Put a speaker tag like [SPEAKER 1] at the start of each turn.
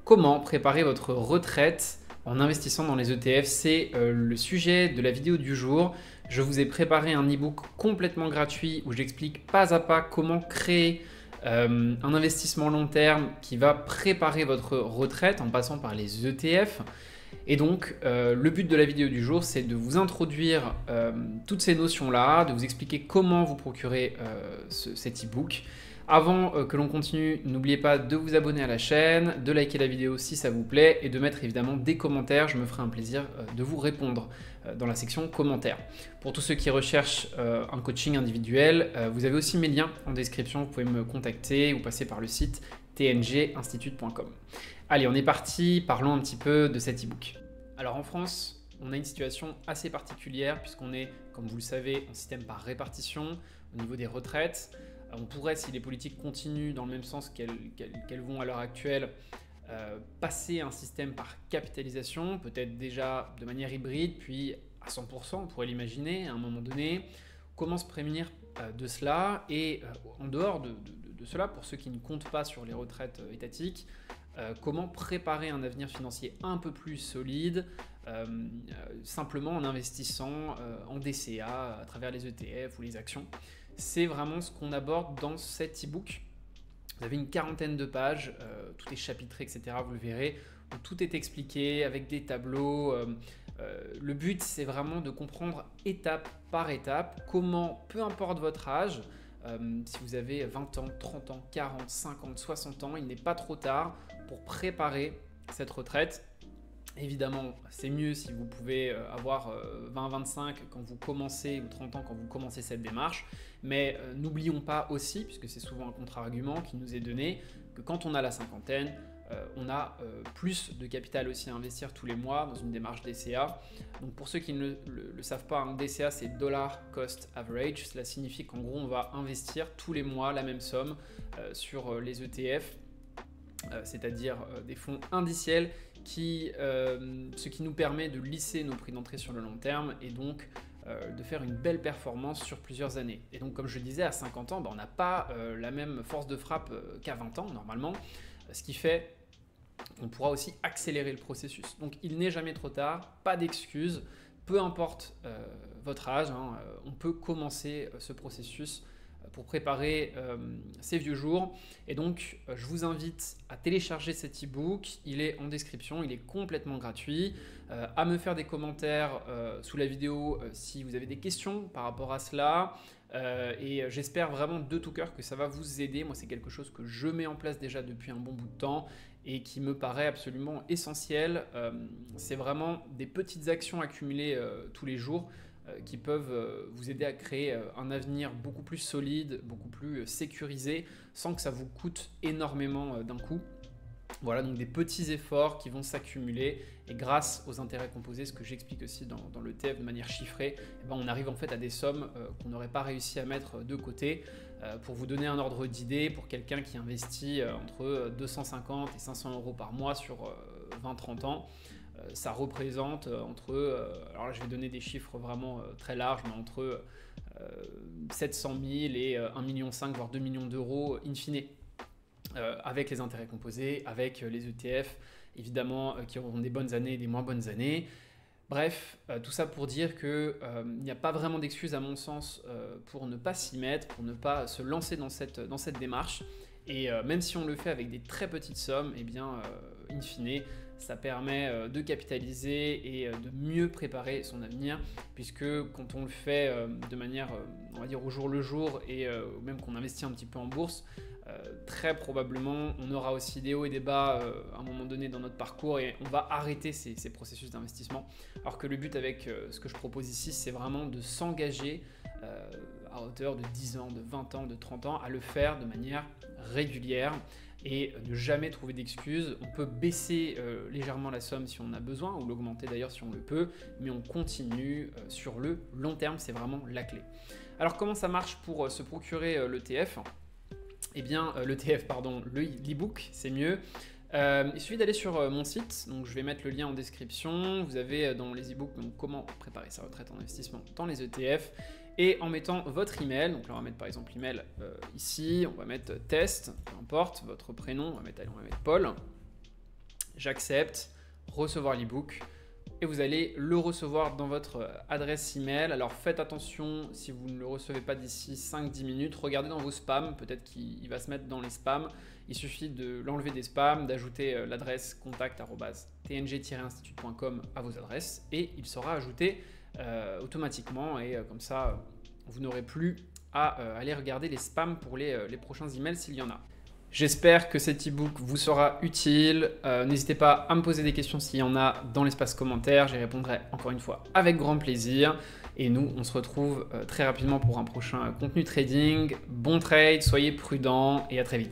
[SPEAKER 1] Comment préparer votre retraite en investissant dans les ETF? C'est le sujet de la vidéo du jour. Je vous ai préparé un e-book complètement gratuit où j'explique pas à pas comment créer un investissement long terme qui va préparer votre retraite en passant par les ETF. Et donc, le but de la vidéo du jour, c'est de vous introduire toutes ces notions-là, de vous expliquer comment vous procurer cet e-book. Avant que l'on continue, n'oubliez pas de vous abonner à la chaîne, de liker la vidéo si ça vous plaît et de mettre évidemment des commentaires. Je me ferai un plaisir de vous répondre dans la section commentaires. Pour tous ceux qui recherchent un coaching individuel, vous avez aussi mes liens en description. Vous pouvez me contacter ou passer par le site tnginstitute.com. Allez, on est parti. Parlons un petit peu de cet e-book. Alors en France, on a une situation assez particulière puisqu'on est, comme vous le savez, en système par répartition au niveau des retraites. On pourrait, si les politiques continuent dans le même sens qu'elles vont à l'heure actuelle, passer un système par capitalisation, peut-être déjà de manière hybride, puis à 100%, on pourrait l'imaginer à un moment donné. Comment se prémunir de cela? Et en dehors de cela, pour ceux qui ne comptent pas sur les retraites étatiques, comment préparer un avenir financier un peu plus solide, simplement en investissant en DCA à travers les ETF ou les actions. C'est vraiment ce qu'on aborde dans cet e-book. Vous avez une quarantaine de pages, tout est chapitré, etc. Vous le verrez, où tout est expliqué avec des tableaux. Le but, c'est vraiment de comprendre étape par étape comment, peu importe votre âge, si vous avez 20 ans, 30 ans, 40, 50, 60 ans, il n'est pas trop tard pour préparer cette retraite. Évidemment, c'est mieux si vous pouvez avoir 20-25 quand vous commencez ou 30 ans quand vous commencez cette démarche. Mais n'oublions pas aussi, puisque c'est souvent un contre-argument qui nous est donné, que quand on a la cinquantaine, on a plus de capital aussi à investir tous les mois dans une démarche DCA. Donc pour ceux qui ne le savent pas, un DCA c'est Dollar Cost Average. Cela signifie qu'en gros on va investir tous les mois la même somme sur les ETF, c'est-à-dire des fonds indiciels ce qui nous permet de lisser nos prix d'entrée sur le long terme et donc de faire une belle performance sur plusieurs années. Et donc comme je disais, à 50 ans, on n'a pas la même force de frappe qu'à 20 ans normalement, ce qui fait qu'on pourra aussi accélérer le processus. Donc il n'est jamais trop tard, pas d'excuses, peu importe votre âge, on peut commencer ce processus pour préparer ces vieux jours. Et donc, je vous invite à télécharger cet e-book. Il est en description, il est complètement gratuit. À me faire des commentaires sous la vidéo si vous avez des questions par rapport à cela. Et j'espère vraiment de tout cœur que ça va vous aider. Moi, c'est quelque chose que je mets en place déjà depuis un bon bout de temps et qui me paraît absolument essentiel. C'est vraiment des petites actions accumulées tous les jours qui peuvent vous aider à créer un avenir beaucoup plus solide, beaucoup plus sécurisé, sans que ça vous coûte énormément d'un coup. Voilà, donc des petits efforts qui vont s'accumuler et grâce aux intérêts composés, ce que j'explique aussi dans le TF de manière chiffrée, on arrive en fait à des sommes qu'on n'aurait pas réussi à mettre de côté. Pour vous donner un ordre d'idée, pour quelqu'un qui investit entre 250 et 500 euros par mois sur 20-30 ans, ça représente alors là je vais donner des chiffres vraiment très larges, mais entre 700 000 et 1,5 million, voire 2 millions d'euros in fine, avec les intérêts composés, avec les ETF, évidemment, qui auront des bonnes années et des moins bonnes années. Bref, tout ça pour dire qu'il n'y a pas vraiment d'excuse à mon sens pour ne pas s'y mettre, pour ne pas se lancer dans cette démarche. Et même si on le fait avec des très petites sommes, eh bien, in fine, ça permet de capitaliser et de mieux préparer son avenir, puisque quand on le fait de manière, on va dire, au jour le jour, et même qu'on investit un petit peu en bourse, très probablement on aura aussi des hauts et des bas à un moment donné dans notre parcours et on va arrêter ces processus d'investissement. Alors que le but avec ce que je propose ici, c'est vraiment de s'engager à hauteur de 10 ans, de 20 ans, de 30 ans, à le faire de manière régulière et ne jamais trouver d'excuses. On peut baisser légèrement la somme si on a besoin, ou l'augmenter d'ailleurs si on le peut, mais on continue sur le long terme, c'est vraiment la clé. Alors comment ça marche pour se procurer l'ETF ? Eh bien, l'e-book, c'est mieux. Il suffit d'aller sur mon site, donc je vais mettre le lien en description. Vous avez dans les e-books comment préparer sa retraite en investissement dans les ETF. Et en mettant votre email, donc là on va mettre par exemple l'email ici, on va mettre test, peu importe votre prénom, on va mettre Paul. j'accepte, recevoir l'ebook. Et vous allez le recevoir dans votre adresse email. Alors faites attention, si vous ne le recevez pas d'ici 5-10 minutes, regardez dans vos spams, peut-être qu'il va se mettre dans les spams. Il suffit de l'enlever des spams, d'ajouter l'adresse contact@tng-institute.com à vos adresses et il sera ajouté automatiquement et comme ça, vous n'aurez plus à aller regarder les spams pour les prochains emails s'il y en a. J'espère que cet e-book vous sera utile. N'hésitez pas à me poser des questions s'il y en a dans l'espace commentaire. J'y répondrai encore une fois avec grand plaisir. Et nous, on se retrouve très rapidement pour un prochain contenu trading. Bon trade, soyez prudents et à très vite.